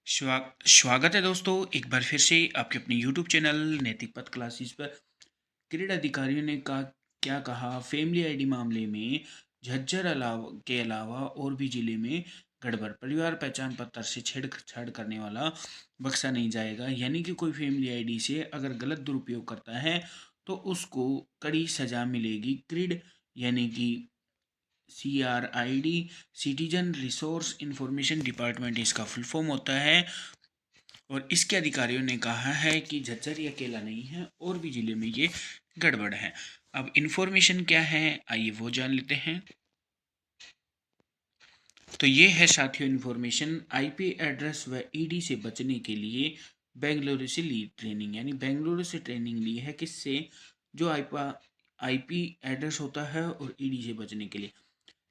स्वागत है दोस्तों, एक बार फिर से आपके अपने यूट्यूब चैनल नैतिक पथ क्लासेस पर। क्रीड़ा अधिकारियों ने क्या कहा फैमिली आईडी मामले में। झज्जर के अलावा और भी जिले में गड़बड़, परिवार पहचान पत्र से छेड़छाड़ करने वाला बख्शा नहीं जाएगा। यानी कि कोई फैमिली आईडी से अगर गलत दुरुपयोग करता है तो उसको कड़ी सजा मिलेगी। क्रीड यानी कि CRID, citizen resource information department इसका फुल फॉर्म होता है। और इसके अधिकारियों ने कहा है कि झज्जर ये अकेला नहीं है, और भी जिले में ये गड़बड़ है। अब इन्फॉर्मेशन क्या है, आइए वो जान लेते हैं। तो ये है साथियों इन्फॉर्मेशन। IP एड्रेस व ED से बचने के लिए बेंगलुरु से ली ट्रेनिंग, यानी बेंगलुरु से ट्रेनिंग ली है। किससे? जो IP एड्रेस होता है और ED से बचने के लिए।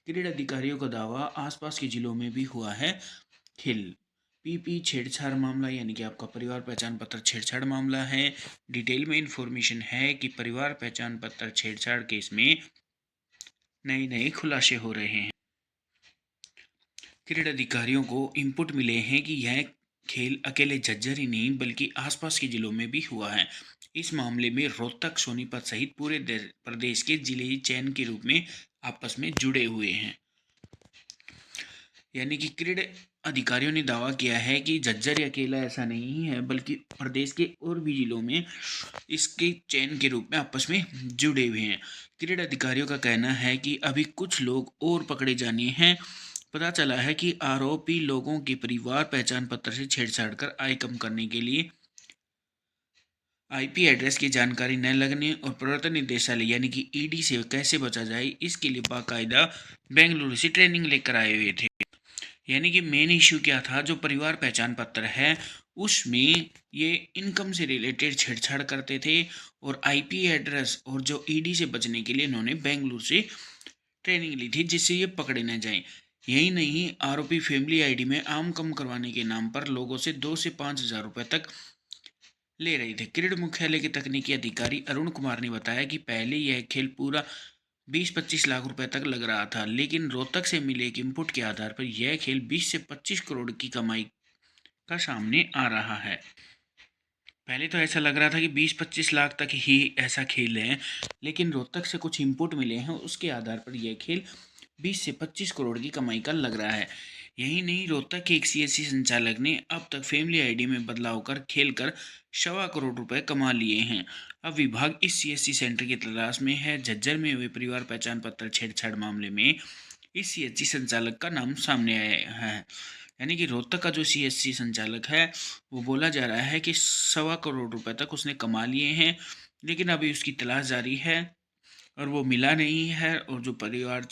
क्रीड़ा अधिकारियों का दावा, आसपास के जिलों में भी हुआ है खेल। PP छेड़छाड़ मामला, यानी कि आपका परिवार पहचान पत्र छेड़छाड़ मामला है। डिटेल में इंफॉर्मेशन है कि परिवार पहचान पत्र छेड़छाड़ केस में नए नए खुलासे हो रहे हैं। क्रीड़ा अधिकारियों को इनपुट मिले हैं कि यह खेल अकेले झज्जर ही नहीं बल्कि आसपास के जिलों में भी हुआ है। इस मामले में रोहतक, सोनीपत सहित पूरे प्रदेश के जिले चैन के रूप में आपस में जुड़े हुए हैं। यानी कि क्रीड अधिकारियों ने दावा किया है कि झज्जर अकेला ऐसा नहीं है बल्कि प्रदेश के और भी जिलों में इसके चैन के रूप में आपस में जुड़े हुए हैं। क्रीड अधिकारियों का कहना है कि अभी कुछ लोग और पकड़े जाने हैं। पता चला है कि आरोपी लोगों के परिवार पहचान पत्र से छेड़छाड़ कर आय कम करने के लिए IP एड्रेस की जानकारी न लगने और प्रवर्तन निदेशालय यानी कि ED से कैसे बचा जाए, इसके लिए बाकायदा बेंगलुरु से ट्रेनिंग लेकर आए हुए थे। यानी कि मेन इश्यू क्या था, जो परिवार पहचान पत्र है उसमें ये इनकम से रिलेटेड छेड़छाड़ करते थे, और IP एड्रेस और जो ED से बचने के लिए इन्होंने बेंगलुरु से ट्रेनिंग ली थी जिससे ये पकड़े न जाएं। यही नहीं, आरोपी फैमिली आईडी में आम कम करवाने के नाम पर लोगों से 2 से 5 हज़ार रुपए तक ले रहे थे। क्रीड मुख्यालय के तकनीकी अधिकारी अरुण कुमार ने बताया कि पहले यह खेल पूरा 20-25 लाख रुपए तक लग रहा था, लेकिन रोहतक से मिले एक इनपुट के आधार पर यह खेल 20 से 25 करोड़ की कमाई का सामने आ रहा है। पहले तो ऐसा लग रहा था कि 20-25 लाख तक ही ऐसा खेल है, लेकिन रोहतक से कुछ इनपुट मिले हैं, उसके आधार पर यह खेल 20 से 25 करोड़ की कमाई का लग रहा है। यही नहीं, रोहतक के एक CSC संचालक ने अब तक फैमिली आईडी में बदलाव कर खेल कर 1.25 करोड़ रुपए कमा लिए हैं। अब विभाग इस CSC सेंटर की तलाश में है। झज्जर में हुए परिवार पहचान पत्र छेड़छाड़ मामले में इस CSC संचालक का नाम सामने आया है। यानी कि रोहतक का जो CSC संचालक है वो बोला जा रहा है कि 1.25 करोड़ रुपए तक उसने कमा लिए हैं, लेकिन अभी उसकी तलाश जारी है और वो मिला नहीं है। और जो परिवार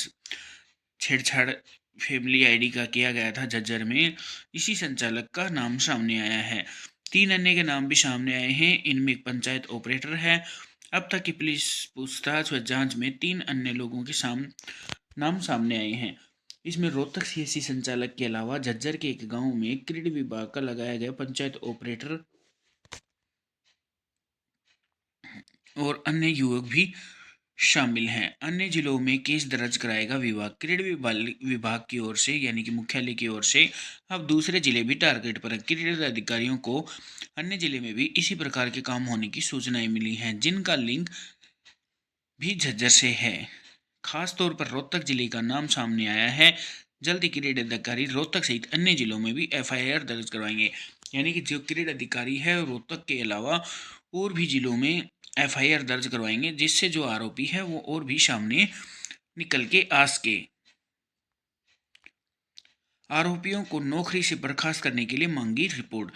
छेड़छाड़ फैमिली आईडी का किया गया था झज्जर में, इसी संचालक का नाम सामने आया है। 3 अन्य के नाम भी सामने आए हैं, इनमें एक पंचायत ऑपरेटर है। अब तक की पुलिस पूछताछ व जांच में 3 अन्य लोगों के नाम सामने आए हैं। इसमें रोहतक CSC संचालक के अलावा झज्जर के एक गांव में क्रीड विभाग का लगाया गया पंचायत ऑपरेटर और अन्य युवक भी शामिल हैं। अन्य जिलों में केस दर्ज कराएगा विभाग। क्रीड विभाग की ओर से यानी कि मुख्यालय की ओर से अब दूसरे जिले भी टारगेट पर हैं। क्रीड अधिकारियों को अन्य जिले में भी इसी प्रकार के काम होने की सूचनाएं मिली हैं, जिनका लिंक भी झज्जर से है। खास तौर पर रोहतक जिले का नाम सामने आया है। जल्द ही क्रीड अधिकारी रोहतक सहित अन्य जिलों में भी FIR दर्ज करवाएंगे। यानी कि जो क्रीड अधिकारी है रोहतक के अलावा और भी जिलों में FIR दर्ज करवाएंगे, जिससे जो आरोपी है वो और भी सामने निकल के आ सके। आरोपियों को नौकरी से बर्खास्त करने के लिए मांगी रिपोर्ट।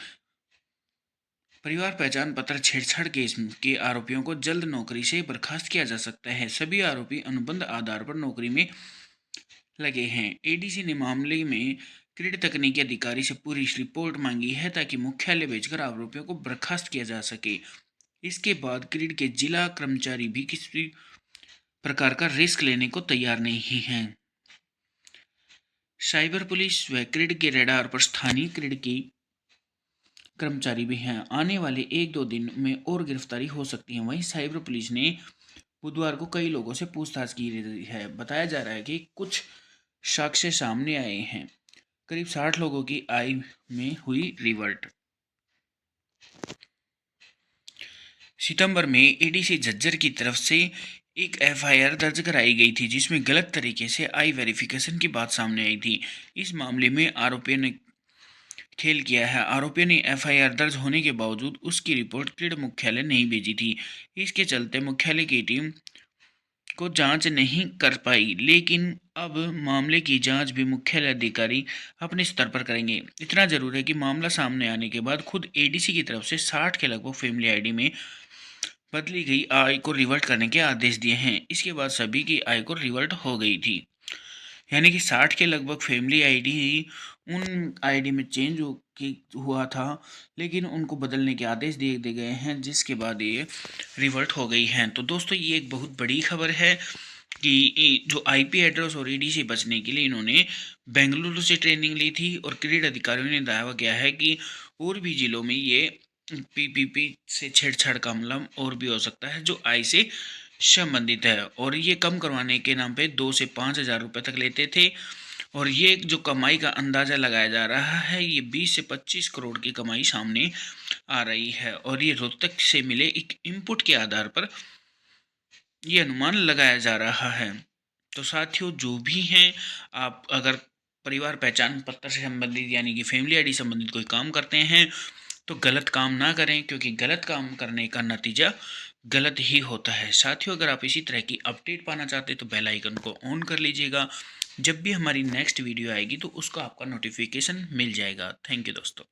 परिवार पहचान पत्र छेड़छाड़ केस के आरोपियों को जल्द नौकरी से बर्खास्त किया जा सकता है। सभी आरोपी अनुबंध आधार पर नौकरी में लगे हैं। ADC ने मामले में क्रीड तकनीकी अधिकारी से पूरी रिपोर्ट मांगी है ताकि मुख्यालय भेजकर आरोपियों को बर्खास्त किया जा सके। इसके बाद क्रीड के जिला कर्मचारी भी किसी प्रकार का रिस्क लेने को तैयार नहीं हैं। साइबर पुलिस व क्रीड के रडार पर स्थानीय क्रीड की कर्मचारी भी हैं। आने वाले 1-2 दिन में और गिरफ्तारी हो सकती है। वहीं साइबर पुलिस ने बुधवार को कई लोगों से पूछताछ की है। बताया जा रहा है कि कुछ साक्ष्य सामने आए हैं। करीब 60 लोगों की आय में हुई रिवर्ट। सितंबर में एडीसी झज्जर की तरफ से एक एफआईआर दर्ज कराई गई थी जिसमें गलत तरीके से आई वेरिफिकेशन की बात सामने आई थी। इस मामले में आरोपियों ने खेल किया है। आरोपियों ने एफआईआर दर्ज होने के बावजूद उसकी रिपोर्ट क्रीड मुख्यालय नहीं भेजी थी। इसके चलते मुख्यालय की टीम को जांच नहीं कर पाई, लेकिन अब मामले की जांच भी मुख्यालय अधिकारी अपने स्तर पर करेंगे। इतना जरूर है कि मामला सामने आने के बाद खुद एडीसी की तरफ से 60 के लगभग फैमिली आईडी में बदली गई आय को रिवर्ट करने के आदेश दिए हैं। इसके बाद सभी की आय को रिवर्ट हो गई थी, यानी कि 60 के लगभग फैमिली आईडी उन आईडी में चेंज हुआ था, लेकिन उनको बदलने के आदेश दिए गए हैं, जिसके बाद ये रिवर्ट हो गई हैं। तो दोस्तों ये एक बहुत बड़ी खबर है कि जो आईपी एड्रेस और ईडी से बचने के लिए इन्होंने बेंगलुरु से ट्रेनिंग ली थी और क्रीड अधिकारियों ने दावा किया है कि और भी जिलों में ये पीपीपी से छेड़छाड़ का मामला और भी हो सकता है जो आय से संबंधित है, और ये कम करवाने के नाम पे 2 से 5 हज़ार रुपये तक लेते थे। और ये जो कमाई का अंदाज़ा लगाया जा रहा है, ये 20 से 25 करोड़ की कमाई सामने आ रही है, और ये रोहतक से मिले एक इनपुट के आधार पर ये अनुमान लगाया जा रहा है। तो साथियों जो भी हैं, आप अगर परिवार पहचान पत्र से संबंधित यानी कि फैमिली आईडी संबंधित कोई काम करते हैं तो गलत काम ना करें, क्योंकि गलत काम करने का नतीजा गलत ही होता है। साथियों अगर आप इसी तरह की अपडेट पाना चाहते हैं तो बेल आइकन को ऑन कर लीजिएगा। जब भी हमारी नेक्स्ट वीडियो आएगी तो उसका आपका नोटिफिकेशन मिल जाएगा। थैंक यू दोस्तों।